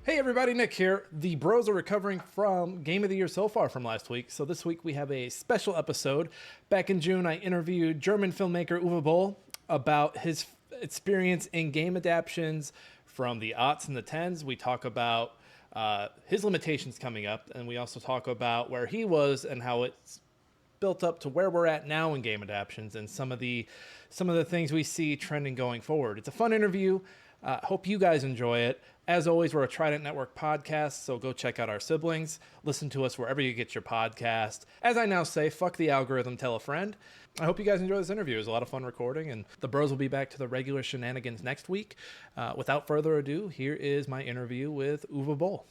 Hey everybody, Nick here. The bros are recovering from Game of the Year so far from last week. So this week we have a special episode. Back in June, I interviewed German filmmaker Uwe Boll about his experience in game adaptations from the aughts and the tens. We talk about his limitations coming up, and we also talk about where he was and how it's built up to where we're at now in game adaptions and some of the things we see trending going forward. It's a fun interview. Hope you guys enjoy it. As always, we're a Trident Network podcast, so go check out our siblings. Listen to us wherever you get your podcast. As I now say, fuck the algorithm, tell a friend. I hope you guys enjoy this interview. It was a lot of fun recording, and the bros will be back to the regular shenanigans next week. Without further ado, here is my interview with Uwe Boll.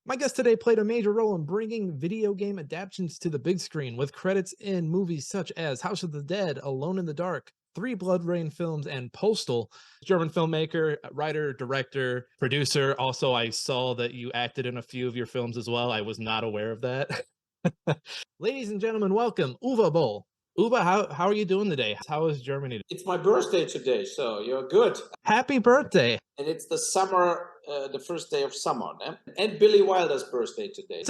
My guest today played a major role in bringing video game adaptations to the big screen, with credits in movies such as House of the Dead, Alone in the Dark, 3 Blood Rain films, and Postal. German filmmaker, writer, director, producer. Also, I saw that you acted in a few of your films as well. I was not aware of that. Ladies and gentlemen, welcome, Uwe Boll. Uwe, how are you doing today? How is Germany? It's my birthday today, so you're good. Happy birthday. And it's the summer, the first day of summer, né? And Billy Wilder's birthday today. It's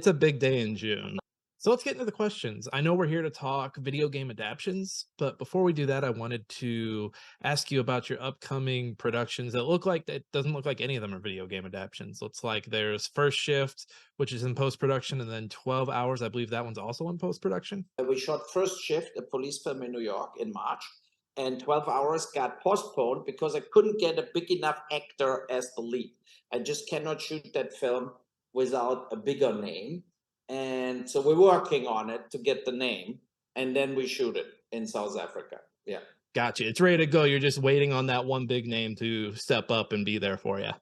a big day in June. So let's get into the questions. I know we're here to talk video game adaptions, but before we do that, I wanted to ask you about your upcoming productions that look like it doesn't look like any of them are video game adaptions. Looks like there's First Shift, which is in post production, and then 12 Hours. I believe that one's also in post production. We shot First Shift, a police film in New York in March, and 12 Hours got postponed because I couldn't get a big enough actor as the lead. I just cannot shoot that film without a bigger name. And so we're working on it to get the name, and then we shoot it in South Africa. Yeah. Gotcha. It's ready to go. You're just waiting on that one big name to step up and be there for you.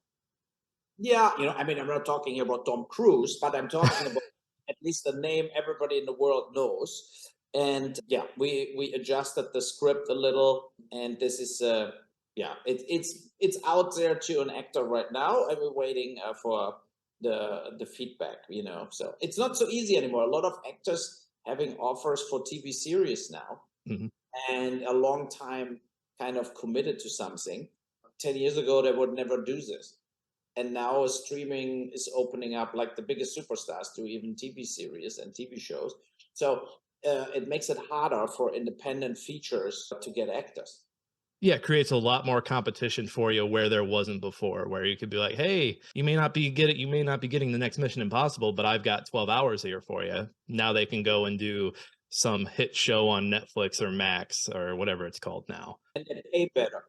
Yeah, I mean, I'm not talking here about Tom Cruise, but I'm talking about at least the name everybody in the world knows. And yeah, we adjusted the script a little, and this is yeah, it's out there to an actor right now, and we're waiting for the feedback. So it's not so easy anymore. A lot of actors having offers for TV series now, Mhm. and a long time kind of committed to something. 10 years ago, they would never do this, and now streaming is opening up like the biggest superstars to even TV series and TV shows. So it makes it harder for independent features to get actors. Yeah, it creates a lot more competition for you where there wasn't before, where you could be like, "Hey, you may not be getting the next Mission Impossible, but I've got 12 hours here for you." Now they can go and do some hit show on Netflix or Max or whatever it's called now. And they pay better.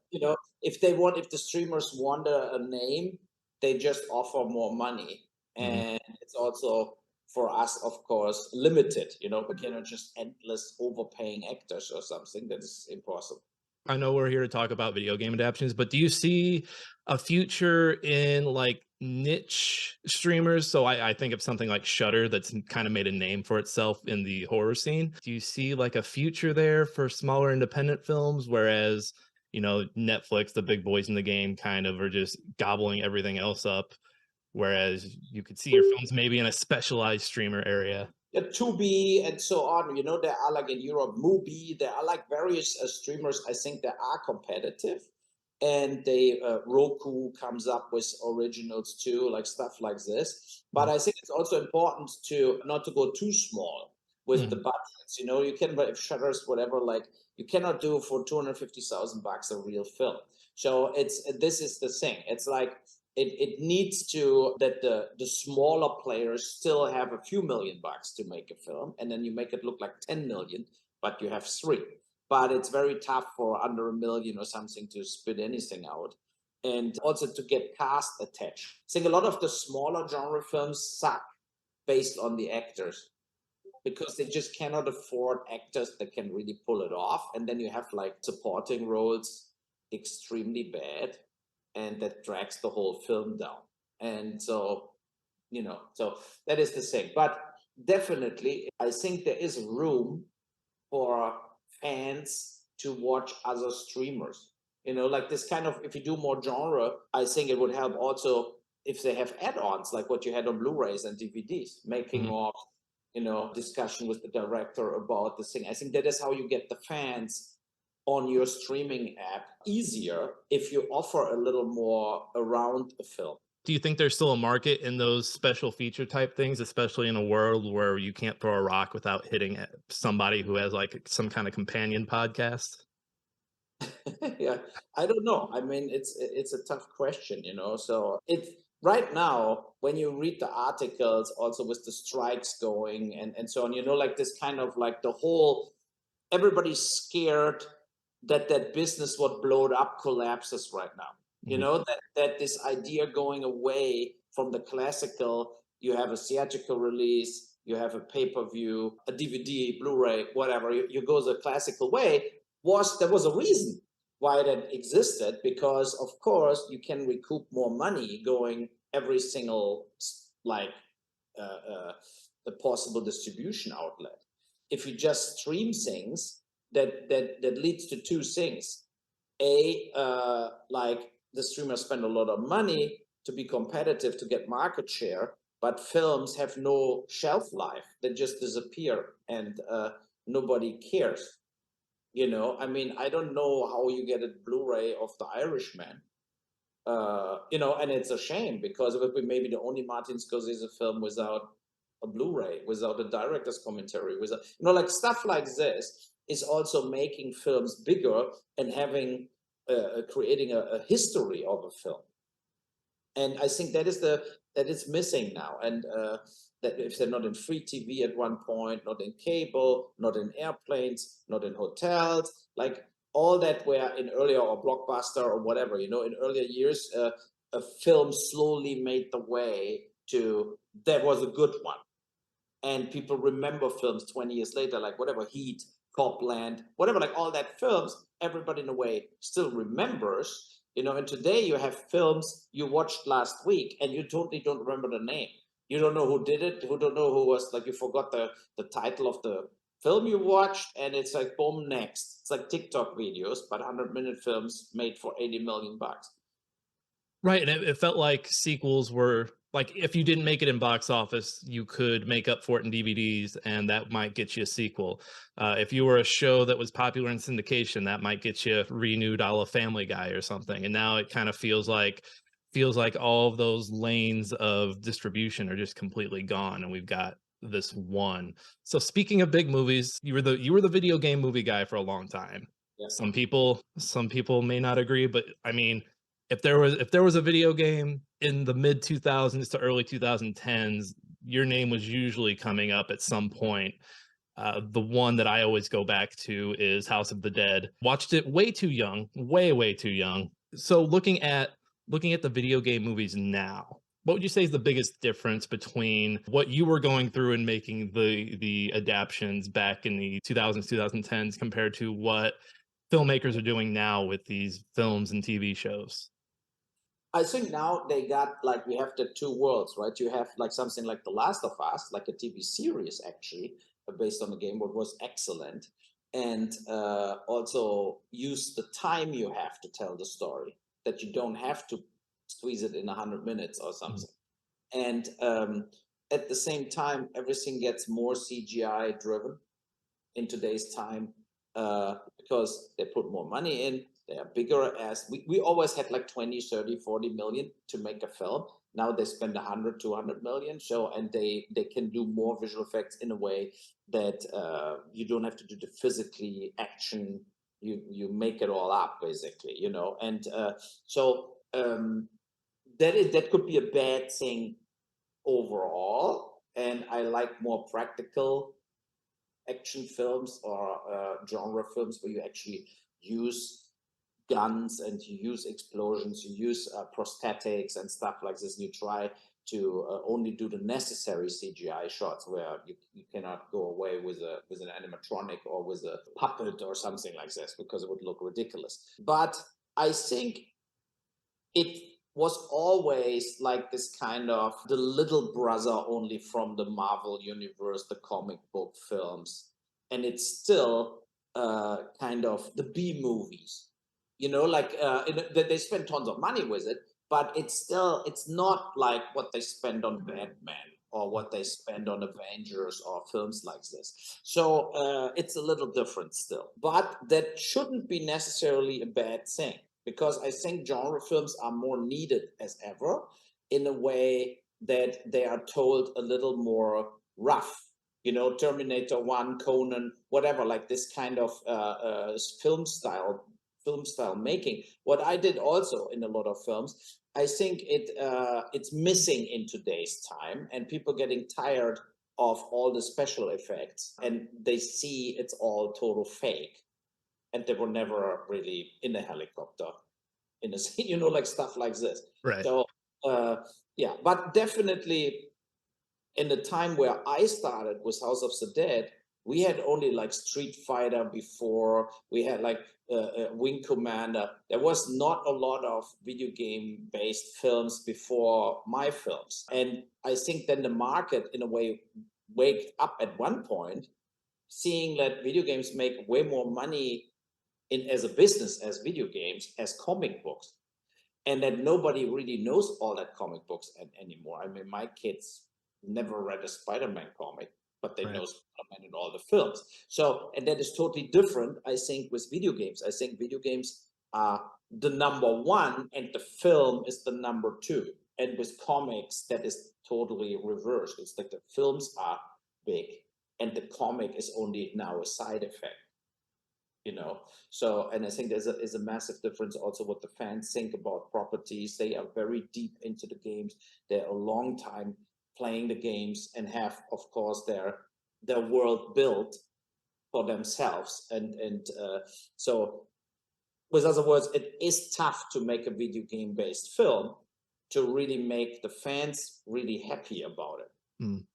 If the streamers want a name, they just offer more money. Mhm. And it's also for us, of course, limited. We cannot just endless overpaying actors or something. That is impossible. I know we're here to talk about video game adaptations, but do you see a future in like niche streamers? So I think of something like Shudder that's kind of made a name for itself in the horror scene. Do you see like a future there for smaller independent films? Whereas, Netflix, the big boys in the game, kind of are just gobbling everything else up. Whereas you could see your films maybe in a specialized streamer area. Yeah, Tubi and so on. There are like in Europe, Mubi. There are like various streamers. I think that are competitive, and Roku comes up with originals too, like stuff like this. But I think it's also important to not to go too small with the Mhm. budgets. You can, but if Shutters, whatever, like you cannot do for $250,000 a real film. So this is the thing. It's like it needs to that the smaller players still have a few $1 million to make a film, and then you make it look like 10 million, but you have three. But it's very tough for under a million or something to spit anything out, and also to get cast attached. I think a lot of the smaller genre films suck based on the actors because they just cannot afford actors that can really pull it off, and then you have like supporting roles extremely bad, and that drags the whole film down. And so that is the thing. But definitely, I think there is room for fans to watch other streamers. Like this kind of, if you do more genre, I think it would help also if they have add-ons like what you had on Blu-rays and DVDs, making Mhm. of, discussion with the director about this thing. I think that is how you get the fans on your streaming app easier if you offer a little more around a film. Do you think there's still a market in those special feature type things, especially in a world where you can't throw a rock without hitting somebody who has like some kind of companion podcast? Yeah, I don't know. I mean, it's a tough question, So it right now, when you read the articles, also with the strikes going and so on, like this kind of like the whole everybody's scared that that business what blowed up collapses right now. Mhm. That this idea going away from the classical, you have a theatrical release, you have a pay-per-view, a DVD, Blu-ray, whatever, you go the classical way, there was a reason why that existed, because of course you can recoup more money going every single like the possible distribution outlet. If you just stream things, that leads to two things. Like the streamers spend a lot of money to be competitive to get market share, but films have no shelf life; they just disappear, and nobody cares. I mean, I don't know how you get a Blu-ray of The Irishman. And it's a shame because it would be maybe the only Martin Scorsese film without a Blu-ray, without a director's commentary, without like stuff like this is also making films bigger and having creating a history of a film. And I think that is missing now. And that if they're not in free TV at one point, not in cable, not in airplanes, not in hotels, like all that were in earlier or Blockbuster or whatever, in earlier years, a film slowly made the way to that was a good one. And people remember films 20 years later, like whatever, Heat, Copland, whatever, like all that films, everybody in a way still remembers, and today you have films you watched last week and you totally don't remember the name. You don't know who did it, who don't know who was, like you forgot the title of the film you watched, and it's like boom, next. It's like TikTok videos, but 100-minute films made for 80 million bucks. Right, and it felt like sequels were like, if you didn't make it in box office, you could make up for it in DVDs, and that might get you a sequel. If you were a show that was popular in syndication, that might get you renewed a la Family Guy or something. And now it kind of feels like all of those lanes of distribution are just completely gone, and we've got this one. So speaking of big movies, you were the video game movie guy for a long time. Yeah. Some people may not agree, but I mean, if there was a video game in the mid 2000s to early 2010s, your name was usually coming up at some point. The one that I always go back to is House of the Dead. Watched it way too young, way too young. So looking at the video game movies now, what would you say is the biggest difference between what you were going through and making the adaptions back in the 2000s, 2010s compared to what filmmakers are doing now with these films and TV shows? I think now they got like we have the two worlds, right? You have like something like The Last of Us, like a TV series actually, based on the game, what was excellent, and also use the time you have to tell the story, that you don't have to squeeze it in 100 minutes or Mhm. something. And at the same time, everything gets more CGI driven in today's time, because they put more money in, they are bigger. As we always had like 20, 30, 40 million to make a film. Now they spend 100, 200 million. So, and they can do more visual effects in a way that you don't have to do the physically action. You make it all up basically, and so that could be a bad thing overall. And I like more practical action films or genre films where you actually use guns and you use explosions, you use prosthetics and stuff like this. And you try to only do the necessary CGI shots where you cannot go away with an animatronic or with a puppet or something like this because it would look ridiculous. But I think it was always like this kind of the little brother only from the Marvel universe, the comic book films. And it's still kind of the B movies, like they spend tons of money with it, but it's not like what they spend on Batman or what they spend on Avengers or films like this. So it's a little different still, but that shouldn't be necessarily a bad thing, because I think genre films are more needed as ever. in a way that they are told a little more rough. Terminator 1, Conan, whatever, like this kind of film style making. What I did also in a lot of films, I think it's missing in today's time, and people getting tired of all the special effects, and they see it's all total fake, and they were never really in a helicopter in a scene, like stuff like this. Right. So yeah, but definitely in the time where I started with House of the Dead, we had only like Street Fighter before. We had like Wing Commander. There was not a lot of video game based films before my films. And I think then the market, in a way, waked up at one point, seeing that video games make way more money as a business as video games, as comic books. And that nobody really knows all that comic books anymore. I mean, my kids never read a Spider-Man comic, but they Right. know Spider-Man in all the films. So, and that is totally different, I think, with video games. I think video games are the number one, and the film is the number two. And with comics, that is totally reversed. It's like the films are big, and the comic is only now a side effect. So, and I think there's a massive difference also what the fans think about properties. They are very deep into the games. They're a long time playing the games, and have, of course, their world built for themselves. And so, with other words, it is tough to make a video game based film to really make the fans really happy about it. Mm.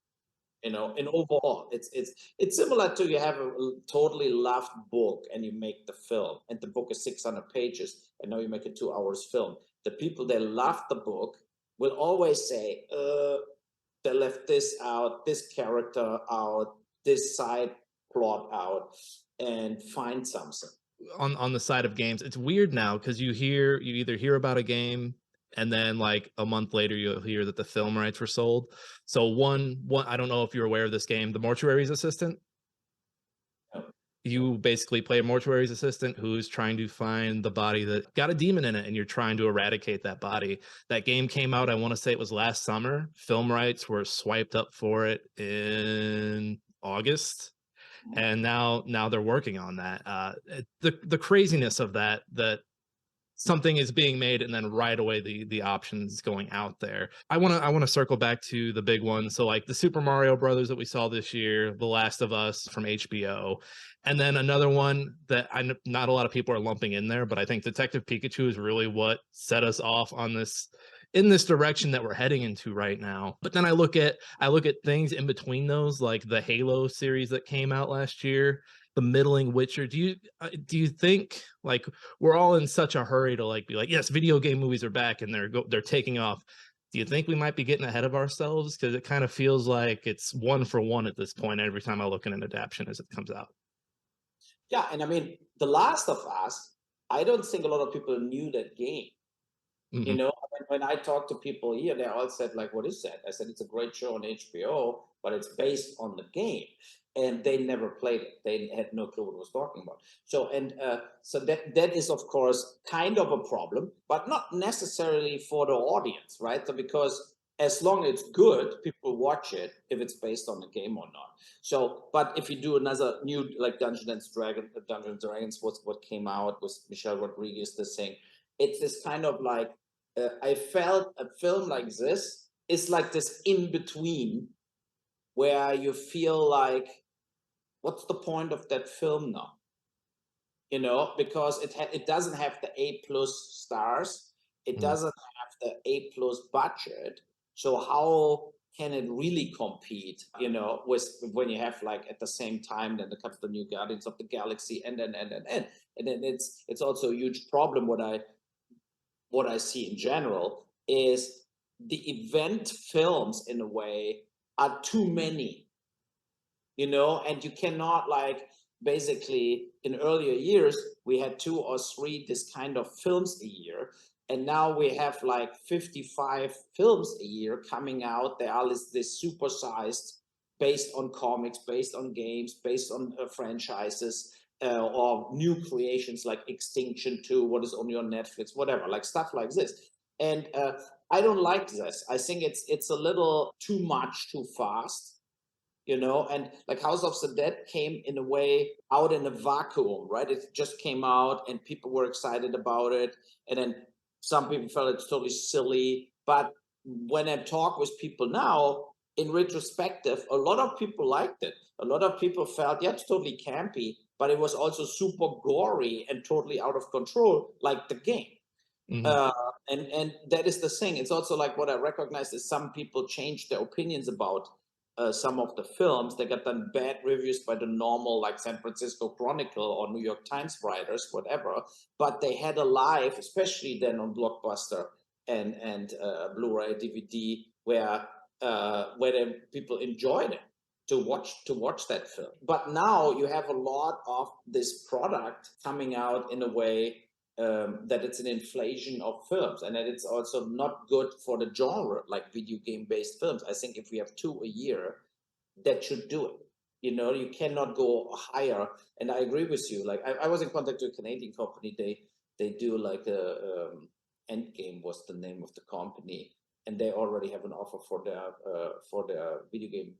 And overall, it's similar to, you have a totally loved book and you make the film, and the book is 600 pages, and now you make a 2 hours film. The people that love the book will always say, they left this out, this character out, this side plot out, and find something. On the side of games, it's weird now because you either hear about a game and then like a month later you'll hear that the film rights were sold. So one I don't know if you're aware of this game, The Mortuary's Assistant. You basically play a mortuary's assistant who's trying to find the body that got a demon in it, and you're trying to eradicate that body. That game came out, I want to say it was last summer. Film rights were swiped up for it in August, and now they're working on that. The craziness of that something is being made and then right away the options going out there. I want to circle back to the big ones. So like the Super Mario Brothers that we saw this year, The Last of Us from HBO, and then another one that not a lot of people are lumping in there, but I think Detective Pikachu is really what set us off on this in this direction that we're heading into right now. But then I look at things in between those, like the Halo series that came out last year, the middling Witcher. Do you think, like, we're all in such a hurry to like be like, yes, video game movies are back and they're taking off? Do you think we might be getting ahead of ourselves? Because it kind of feels like it's one for one at this point every time I look at an adaptation as it comes out. Yeah, and I mean, The Last of Us, I don't think a lot of people knew that game. Hmm. When I talk to people here, they all said, like, what is that? I said, it's a great show on HBO, but it's based on the game. And they never played it. They had no clue what it was talking about. So, and so that is, of course, kind of a problem, but not necessarily for the audience, right? So, because as long as it's good, people watch it if it's based on the game or not. So, but if you do another new, like Dungeons and Dragons, what came out with Michelle Rodriguez, this thing, it's this kind of like, I felt a film like this is like this in between, where you feel like, what's the point of that film now? Because it doesn't have the A+ stars, it Mm. doesn't have the A+ budget. So how can it really compete? With when you have, like, at the same time, then comes the new Guardians of the Galaxy, and then it's also a huge problem. What I see in general is the event films, in a way, are too many, and you cannot, like, basically, in earlier years, we had 2 or 3 this kind of films a year. And now we have like 55 films a year coming out. They are this supersized, based on comics, based on games, based on franchises, or new creations like Extinction 2, what is only on Netflix, whatever, like stuff like this. And I don't like this. I think it's a little too much too fast, you know. And like House of the Dead came in a way out in a vacuum, right? It just came out and people were excited about it, and then some people felt it's totally silly. But when I talk with people now, in retrospective, a lot of people liked it. A lot of people felt, yeah, it's totally campy, but it was also super gory and totally out of control, like the game. Mhm. uh, and that is the thing. It's also like what I recognize is some people changed their opinions about some of the films. They got done bad reviews by the normal like San Francisco Chronicle or New York Times writers, whatever. But they had a live, especially then on Blockbuster and Blu-ray, DVD, where people enjoyed it to watch that film. But now you have a lot of this product coming out in a way that it's an inflation of films, and that it's also not good for the genre, like video game based films. I think if we have two a year, that should do it. You know, you cannot go higher. And I agree with you. Like I was in contact with a Canadian company. They do like Endgame was the name of the company, and they already have an offer for their video game.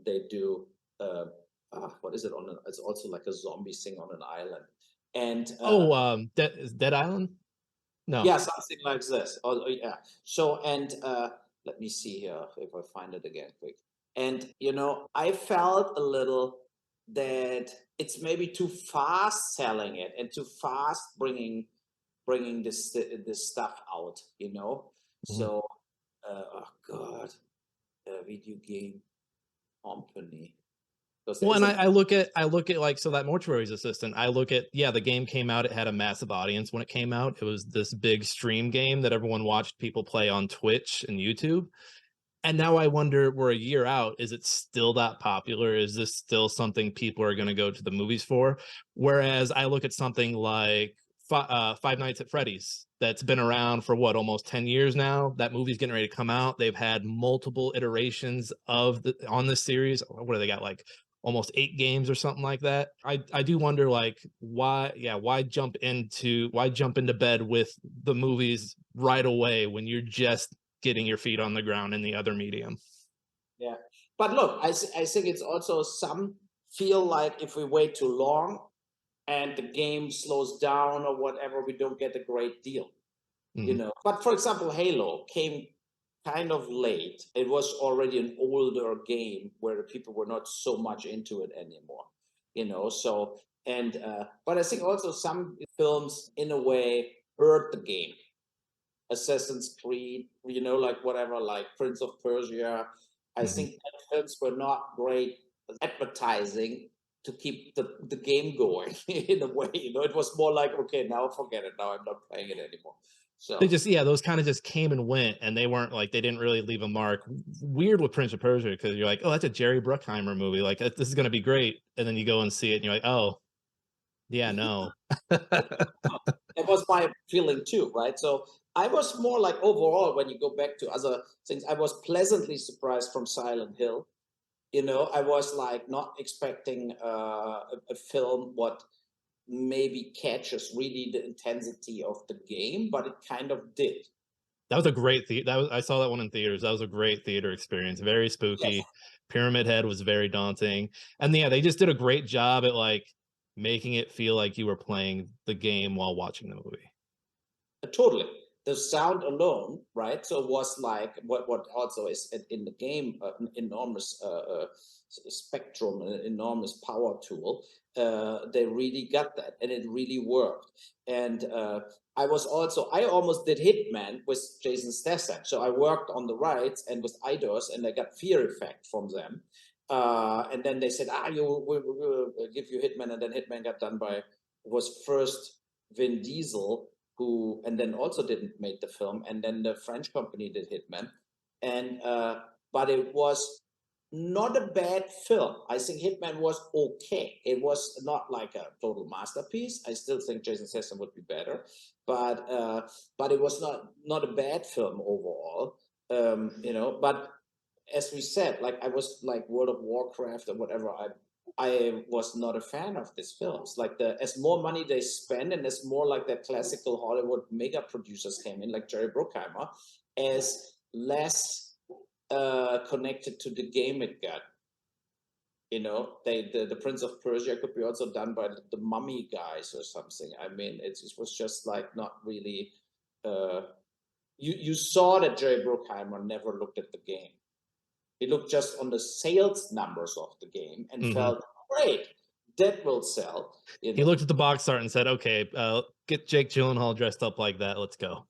They do what is it on? It's also like a zombie thing on an island, and Oh, Dead Island? No. yeah, something like this. Yeah. So, and let me see here if I find it again quick. And you know, I felt a little that it's maybe too fast selling it and too fast bringing this stuff out. You know, Mhm. so oh god, video game company, because there Well, is and an I look at like, so that Mortuary's Assistant, I look at, yeah, the game came out, it had a massive audience when it came out. It was this big stream game that everyone watched people play on Twitch and YouTube. And now I wonder, we're a year out, is it still that popular? Is this still something people are going to go to the movies for? Whereas I look at something like Five Nights at Freddy's, that's been around for what, almost 10 years now. That movie's getting ready to come out. They've had multiple iterations on this series. What do they got, like almost 8 games or something like that? I do wonder, like, why jump into bed with the movies right away when you're just getting your feet on the ground in the other medium. Yeah. But look, I think it's also some feel like if we wait too long and the game slows down or whatever, we don't get a great deal, you Mhm. know. But for example, Halo came kind of late. It was already an older game where the people were not so much into it anymore, you know. So, and, but I think also some films in a way hurt the game. Assassin's Creed, you know, like whatever, like Prince of Persia. I Mhm. think that films were not great advertising to keep the game going in a way. You know, it was more like, okay, now forget it. Now I'm not playing it anymore. They So just, yeah, those kind of just came and went, and they weren't like, they didn't really leave a mark. Weird with Prince of Persia, because you're like, oh, that's a Jerry Bruckheimer movie. Like, this is going to be great. And then you go and see it, and you're like, oh, yeah, no. it was my feeling too, right? So I was more like overall, when you go back to other things, I was pleasantly surprised from Silent Hill. You know, I was like not expecting a film what maybe catches really the intensity of the game, but it kind of did. That was a great I saw that one in theaters. That was a great theater experience. Very Yes, spooky. Pyramid Head was very daunting. And yeah, they just did a great job at like making it feel like you were playing the game while watching the movie. totally. The sound alone, right? So was like what also is in the game an enormous spectrum, an enormous power tool. They really got that, and it really worked. And I almost did Hitman with Jason Statham. So I worked on the rights and with IDOS, and I got Fear Effect from them. And then they said, we'll give you Hitman, and then Hitman got done by was first Vin Diesel, who and then also didn't make the film, and then the French company did Hitman, and but it was not a bad film. I think Hitman was okay. It was not like a total masterpiece. I still think Jason Statham would be better, but it was not a bad film overall. You know, but as we said, like I was like World of Warcraft or whatever. I I was not a fan of these films. Like as more money they spend, and as more like the classical Hollywood mega producers came in, like Jerry Bruckheimer, as less connected to the game it got. The Prince of Persia could be also done by the Mummy guys or something. I mean, it was just like not really. You saw that Jerry Bruckheimer never looked at the game. He looked just on the sales numbers of the game and Hmm. felt, great, that will sell. He looked at the box art and said, "Okay, get Jake Gyllenhaal dressed up like that. Let's go."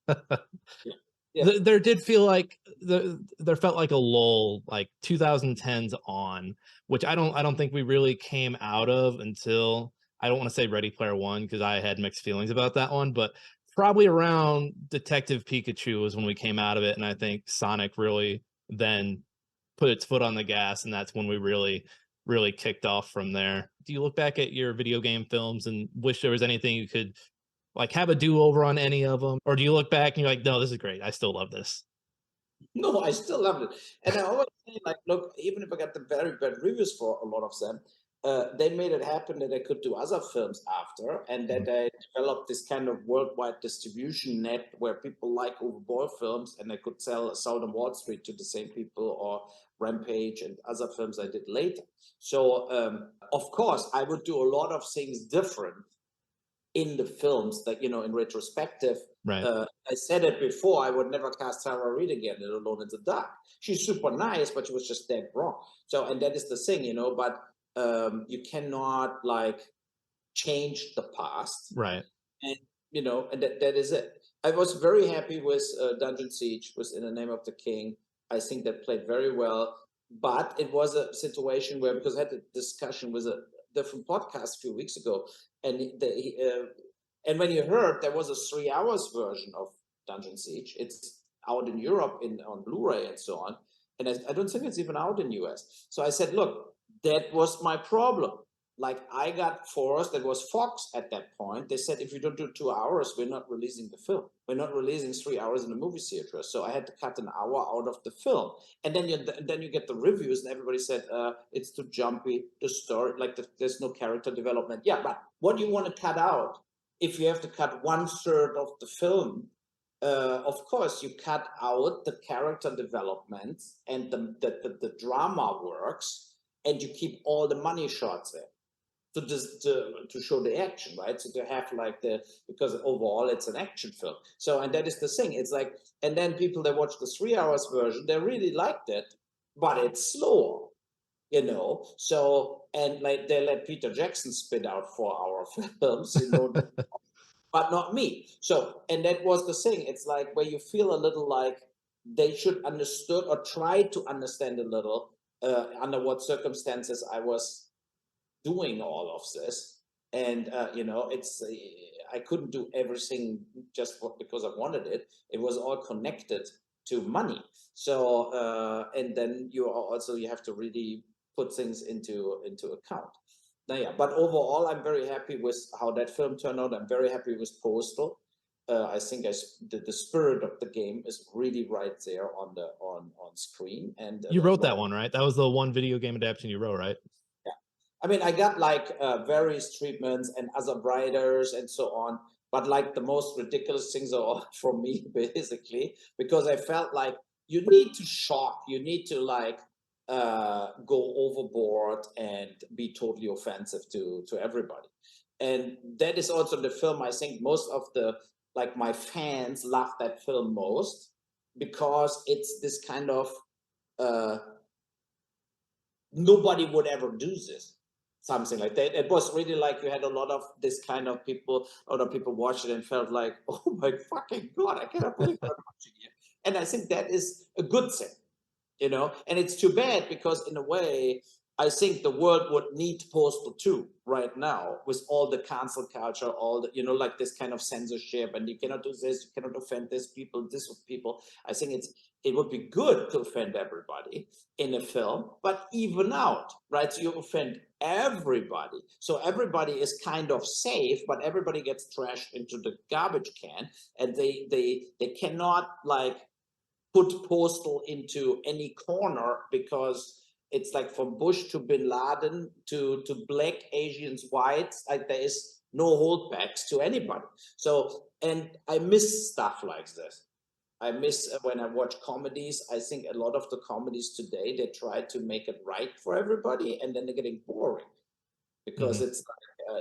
Yeah. Yeah. There did feel like there felt like a lull, like 2010s on, which I don't think we really came out of until, I don't want to say Ready Player One because I had mixed feelings about that one, but probably around Detective Pikachu was when we came out of it, and I think Sonic really then put its foot on the gas, and that's when we really kicked off from there. Do you look back at your video game films and wish there was anything you could like have a do-over on any of them, or do you look back and you're like, no, this is great, I still love this? No, I still love it. And I always say, like, look, even if I got the very bad reviews for a lot of them, they made it happen that I could do other films after, and that Mhm. I developed this kind of worldwide distribution net where people like Uwe Boll films, and I could sell them Wall Street to the same people, or Rampage and other films I did later. So, of course, I would do a lot of things different in the films that, in retrospective. Right. I said it before, I would never cast Tara Reid again in Alone in the Dark. She's super nice, but she was just dead wrong. So, and that is the thing, but you cannot like change the past. Right. And and that is it. I was very happy with Dungeon Siege, was In the Name of the King. I think that played very well, but it was a situation where, because I had a discussion with a different podcast a few weeks ago, and and when you heard there was a 3 hours version of Dungeon Siege, it's out in Europe on Blu-ray and so on, and I don't think it's even out in US. So I said, look, that was my problem. Like, I got forced, it was Fox at that point. They said, if you don't do 2 hours, we're not releasing the film. We're not releasing 3 hours in the movie theater. So I had to cut an hour out of the film. And then you get the reviews, and everybody said, it's too jumpy, the story, like there's no character development. Yeah, but what do you want to cut out? If you have to cut 1/3 of the film, of course, you cut out the character development and the drama works, and you keep all the money shots in to show the action, right? So to have like because overall it's an action film. So, and that is the thing. It's like, and then people that watch the 3 hours version, they really liked it, but it's slower, So, and like they let Peter Jackson spit out 4 hour films, but not me. So, and that was the thing. It's like where you feel a little like they should understood or try to understand a little under what circumstances I was doing all of this. And it's I couldn't do everything just because I wanted it. It was all connected to money. So and then you have to really put things into account. Now, yeah, but overall, I'm very happy with how that film turned out. I'm very happy with Postal. I think the spirit of the game is really right there on screen, and You that's wrote why. that one, right? That was the one video game adaptation you wrote, right? Yeah. I mean, I got like various treatments and other writers and so on, but like the most ridiculous things are all from me, basically, because I felt like you need to shock, you need to like go overboard and be totally offensive to everybody. And that is also the film. I think most of the like my fans love that film most because it's this kind of uh, nobody would ever do this, something like that. It was really like you had a lot of this kind of people, a lot of people watched it and felt like, oh my fucking god, I cannot believe what I'm watching here. And I think that is a good thing, and it's too bad because in a way I think the world would need Postal 2 right now with all the cancel culture, all the like this kind of censorship, and you cannot do this, you cannot offend this people. I think it would be good to offend everybody in a film, but even out, right? So you offend everybody, so everybody is kind of safe, but everybody gets trashed into the garbage can, and they cannot like put Postal into any corner because it's like from Bush to Bin Laden to black Asians, whites, like there is no holdbacks to anybody. So, and I miss stuff like this. I miss when I watch comedies. I think a lot of the comedies today, they try to make it right for everybody, and then they're getting boring because Mhm.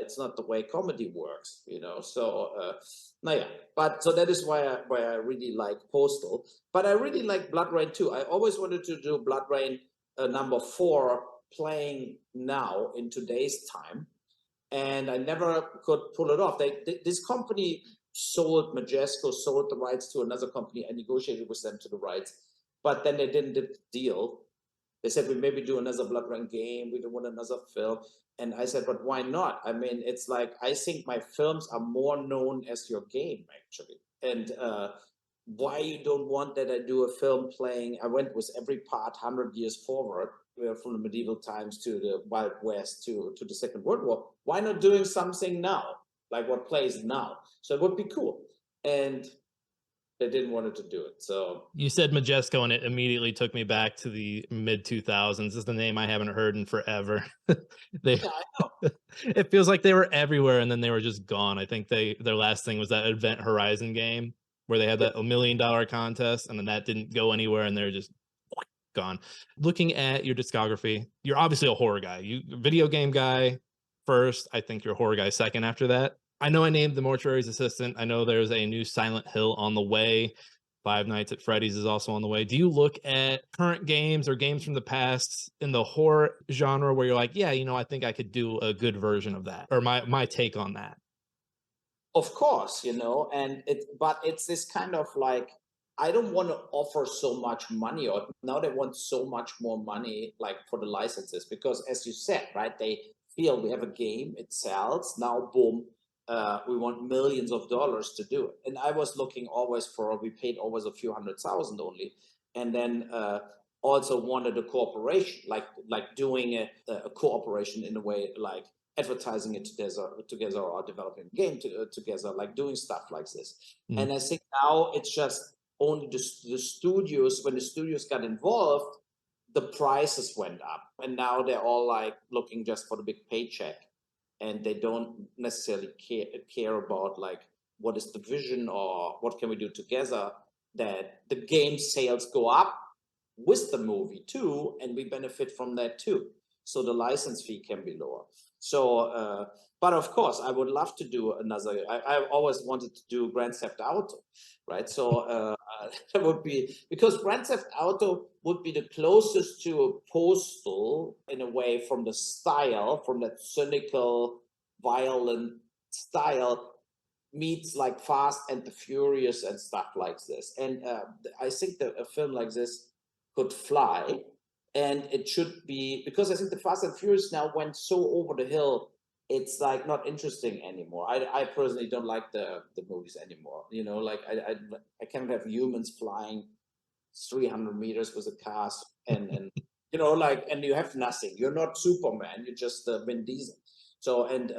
it's not the way comedy works, you know. So, no, yeah. But so that is why I really like Postal. But I really like Blood Rain too. I always wanted to do Blood Rain number 4 playing now in today's time, and I never could pull it off. This company sold Majesco, sold the rights to another company. I negotiated with them to the rights, but then they didn't do the deal. They said we maybe do another Blood Rain game. We don't want another film, and I said, but why not? I mean, it's like I think my films are more known as your game actually, and why you don't want that I do a film playing. I went with every part 100 years forward, from the medieval times to the Wild West to the Second World War. Why not doing something now, like what plays now? So it would be cool. And they didn't want to do it. So You said Majesco, and it immediately took me back to the mid 2000s. This is the name I haven't heard in forever. They, yeah, I know. it feels like they were everywhere, and then they were just gone. I think their last thing was that Event Horizon game where they had Yeah. that $1 million contest, and then that didn't go anywhere, and they're just gone. Looking at your discography, you're obviously a horror guy. You video game guy first. I think you're a horror guy second after that. I know I named The Mortuary's Assistant. I know there's a new Silent Hill on the way. Five Nights at Freddy's is also on the way. Do you look at current games or games from the past in the horror genre where you're like, yeah, I think I could do a good version of that, or my take on that? Of course, and but it's this kind of like, I don't want to offer so much money, or now they want so much more money, like for the licenses, because as you said, right, they feel we have a game, it sells, now boom, we want millions of dollars to do it. And I was looking always for, we paid always a few 100,000 only, and then also wanted a cooperation, like doing a cooperation in a way, like advertising it together or developing a game together, like doing stuff like this. Mm. And I think now it's just only the studios. When the studios got involved, the prices went up, and now they're all like looking just for the big paycheck, and they don't necessarily care about like what is the vision or what can we do together, that the game sales go up with the movie too, and we benefit from that too. So the license fee can be lower. So, but of course, I would love to do another. I always wanted to do Grand Theft Auto, right? So that would be, because Grand Theft Auto would be the closest to a Postal in a way, from the style, from that cynical, violent style, meets like Fast and the Furious and stuff like this. And I think that a film like this could fly, and it should be, because I think the Fast and Furious now went so over the hill, it's like not interesting anymore. I personally don't like the movies anymore. Like I can't have humans flying 300 meters with a car, and like, and you have nothing. You're not Superman. You're just Vin Diesel. So, and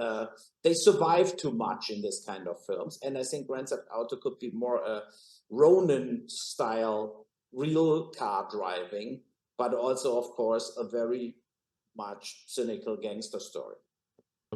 they survive too much in this kind of films. And I think Grand Theft Auto could be more a Ronin style, real car driving, but also, of course, a very much cynical gangster story.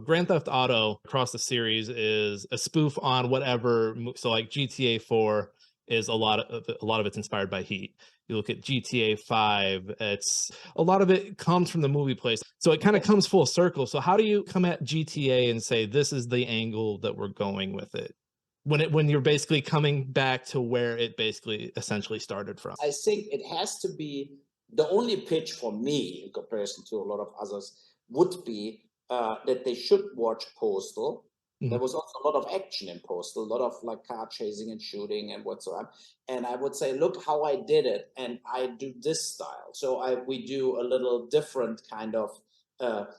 Grand Theft Auto across the series is a spoof on whatever. So like GTA 4 is a lot of it's inspired by Heat. You look at GTA 5, it's a lot of it comes from the movie place. So it kind of comes full circle. So how do you come at GTA and say this is the angle that we're going with it? When you're basically coming back to where it basically essentially started from. I think it has to be, the only pitch for me in comparison to a lot of others would be that they should watch Postal. There Mhm. was also a lot of action in Postal, a lot of like car chasing and shooting and whatsoever. And I would say, look how I did it, and I do this style. So we do a little different kind of.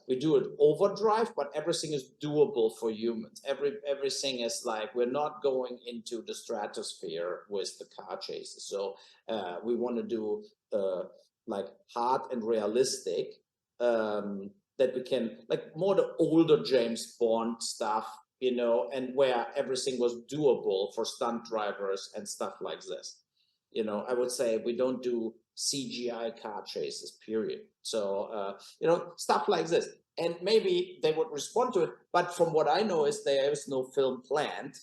We do it overdrive, but everything is doable for humans. Everything is like, we're not going into the stratosphere with the car chases. So we want to do like hard and realistic, that we can, like, more the older James Bond stuff, and where everything was doable for stunt drivers and stuff like this. I would say we don't do CGI car chases, period. So, stuff like this. And maybe they would respond to it. But from what I know is there is no film planned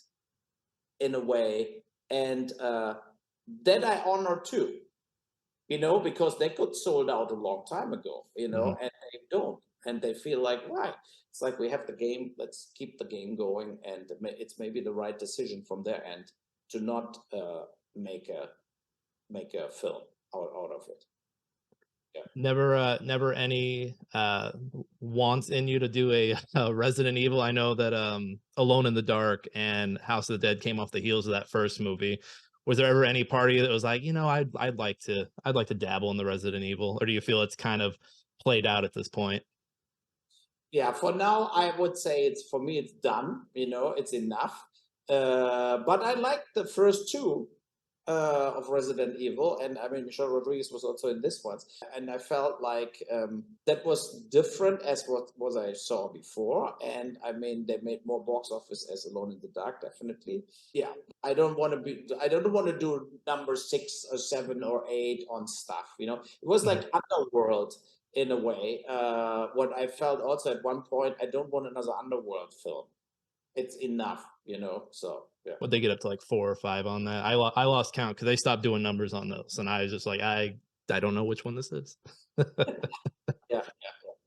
in a way. And that I honor too, because they could sold out a long time ago, Mhm. and they don't. And they feel like, why? It's like we have the game, let's keep the game going. And it's maybe the right decision from their end to not make a film out of it. Yeah. Never any wants in you to do a Resident Evil. I know that Alone in the Dark and House of the Dead came off the heels of that first movie. Was there ever any party that was like, I'd like to dabble in the Resident Evil, or do you feel it's kind of played out at this point? Yeah, for now I would say it's, for me it's done, it's enough. But I like the first two of Resident Evil, and I mean Michelle Rodriguez was also in this one, and I felt like that was different as what I saw before. And I mean they made more box office as Alone in the Dark, definitely. Yeah, I don't want to do number 6 or 7 or 8 on stuff. It was Mhm. like Underworld in a way. What I felt also at one point, I don't want another Underworld film. It's enough. So yeah. Would they get up to like 4 or 5 on that? I lost count because they stopped doing numbers on those, and I was just like, I don't know which one this is. Yeah.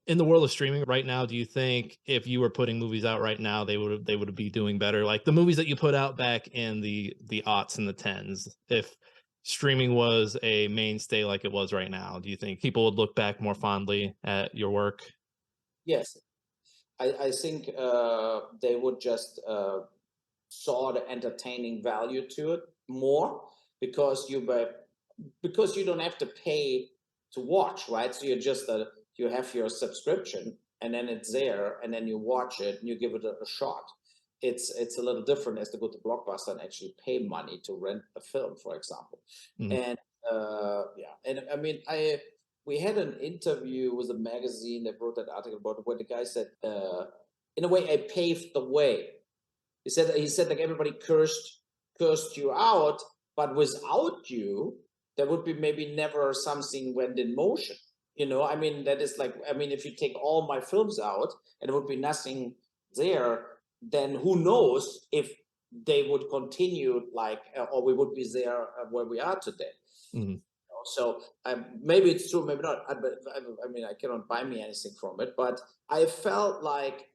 In the world of streaming right now, do you think if you were putting movies out right now, they would be doing better? Like the movies that you put out back in the aughts and the tens, if streaming was a mainstay like it was right now, do you think people would look back more fondly at your work? Yes, I think they would just saw the entertaining value to it more, because you don't have to pay to watch, right? So you have your subscription, and then it's there, and then you watch it and you give it a shot. It's a little different as to go to Blockbuster and actually pay money to rent a film, for example. Mhm. And yeah, and I mean, I we had an interview with a magazine that wrote that article about it, where the guy said, in a way, I paved the way. He said like everybody cursed you out, but without you, there would be maybe never something went in motion. I mean, that is like, I mean, if you take all my films out and there would be nothing there, then who knows if they would continue, like, or we would be there where we are today. Mhm. So maybe it's true, maybe not. I mean, I cannot buy me anything from it, but I felt like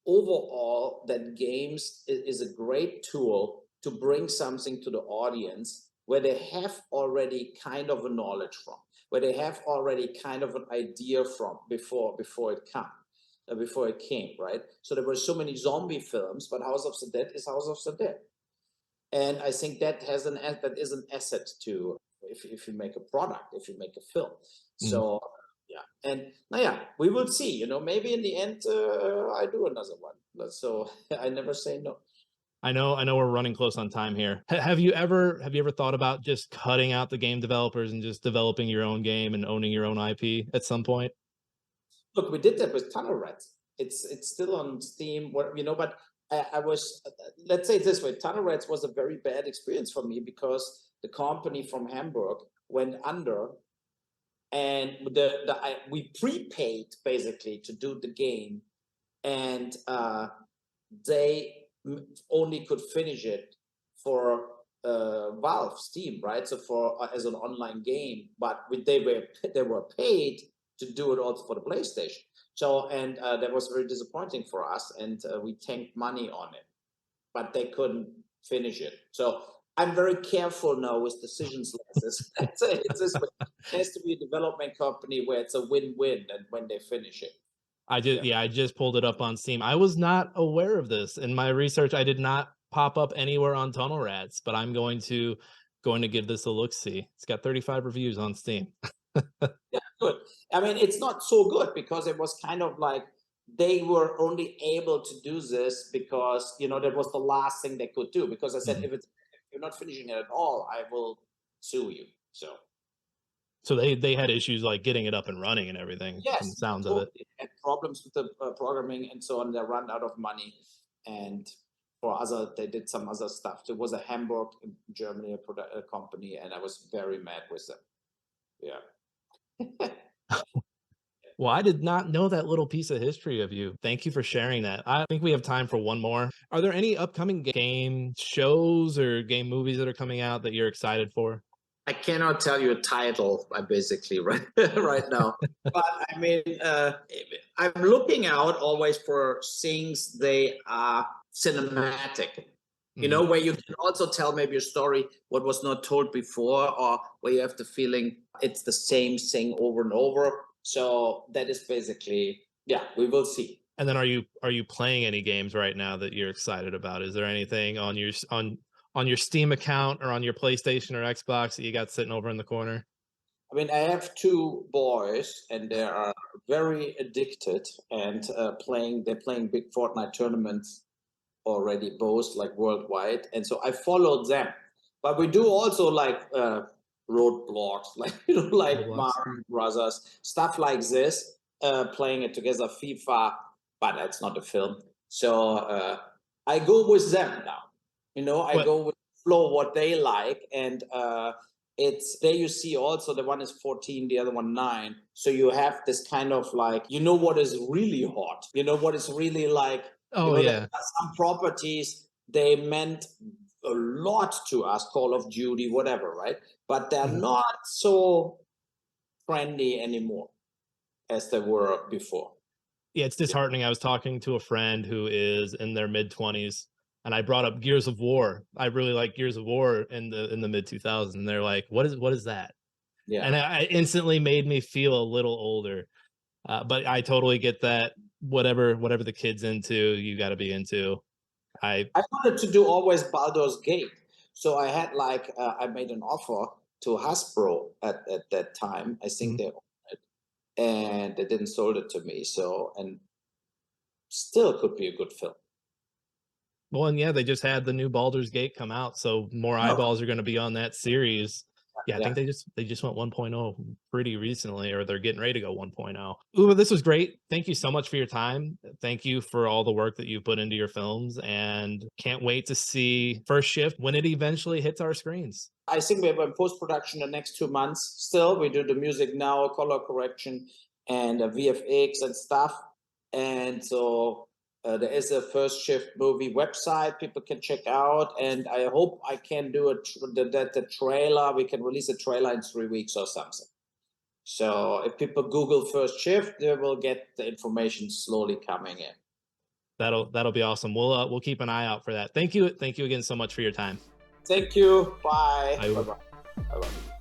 overall that games is a great tool to bring something to the audience where they have already kind of a knowledge from, where they have already kind of an idea from before it came, right? So there were so many zombie films, but House of the Dead is House of the Dead. And I think that is an asset to, if you make a product, if you make a film. Mhm. So yeah, and now, yeah, we will see. Maybe in the end, I do another one. So I never say no. I know we're running close on time here. Have you ever thought about just cutting out the game developers and just developing your own game and owning your own IP at some point? Look, we did that with Tunnel Rats. It's still on Steam. But I was, let's say it this way: Tunnel Rats was a very bad experience for me because the company from Hamburg went under, and we prepaid basically to do the game, and they only could finish it for Valve Steam, right? So for as an online game, but they were paid to do it also for the PlayStation. So, and that was very disappointing for us, and we tanked money on it, but they couldn't finish it. So I'm very careful now with decisions like this. It's this way. It has to be a development company where it's a win-win, and when they finish it. Yeah. I just pulled it up on Steam. I was not aware of this. In my research, I did not pop up anywhere on Tunnel Rats, but I'm going to give this a look see. It's got 35 reviews on Steam. Yeah, good. I mean, it's not so good because it was kind of like they were only able to do this because that was the last thing they could do. Because I said, Mhm. if you're not finishing it at all, I will sue you. So So they had issues like getting it up and running and everything from the yes, sounds of it. totally. Had problems with the programming and so on. They run out of money, and they did some other stuff. There was a Hamburg, in Germany, a company, and I was very mad with them. Yeah. Well, I did not know that little piece of history of you. Thank you for sharing that. I think we have time for one more. Are there any upcoming game shows or game movies that are coming out that you're excited for? I cannot tell you a title, basically right right now. But I mean, I'm looking out always for things they are cinematic. You Mhm. know, where you can also tell maybe a story what was not told before, or where you have the feeling it's the same thing over and over. So that is basically, yeah, we will see. And then are you playing any games right now that you're excited about? Is there anything on your Steam account or on your PlayStation or Xbox that you got sitting over in the corner? I mean, I have two boys, and they are very addicted and playing. They're playing big Fortnite tournaments already, both like worldwide, and so I followed them. But we do also like roadblocks, like like Roblox? Mario Brothers, stuff like this. Playing it together, FIFA, but that's not a film. So I go with them now. You know, I What go with flow what they like, and it's there. You see, also the one is 14, the other one 9. So you have this kind of like, you know, what is really hot. You know what is really like, you Oh, know, there yeah. are some properties they meant a lot to us, Call of Duty, whatever, right? But they're Mhm. not so trendy anymore as they were before. Yeah, it's disheartening. I was talking to a friend who is in their mid-20s, and I brought up Gears of War. I really like Gears of War in the mid-2000s, and they're like, "What is that?" Yeah. And I instantly made me feel a little older. But I totally get that. Whatever the kid's into, you got to be into. I I wanted to do always Baldur's Gate. So I had like, I made an offer to Hasbro at that time. I think Mhm. they owned it, and they didn't sold it to me. So, and still could be a good film. Well, and yeah, they just had the new Baldur's Gate come out, so more Oh, eyeballs are going to be on that series. Yeah, I yeah. think they just went 1.0 pretty recently, or they're getting ready to go 1.0. Uwe, this was great. Thank you so much for your time. Thank you for all the work that you put into your films, and can't wait to see First Shift when it eventually hits our screens. I think we have in post production the next 2 months. Still, we do the music now, color correction, and VFX and stuff. And so there is a First Shift movie website people can check out. And I hope I can do the trailer. We can release a trailer in 3 weeks or something. So if people Google First Shift, they will get the information slowly coming in. That'll be awesome. We'll keep an eye out for that. Thank you again so much for your time. Thank you. Bye. Bye, Bye Uwe. bye. Bye bye.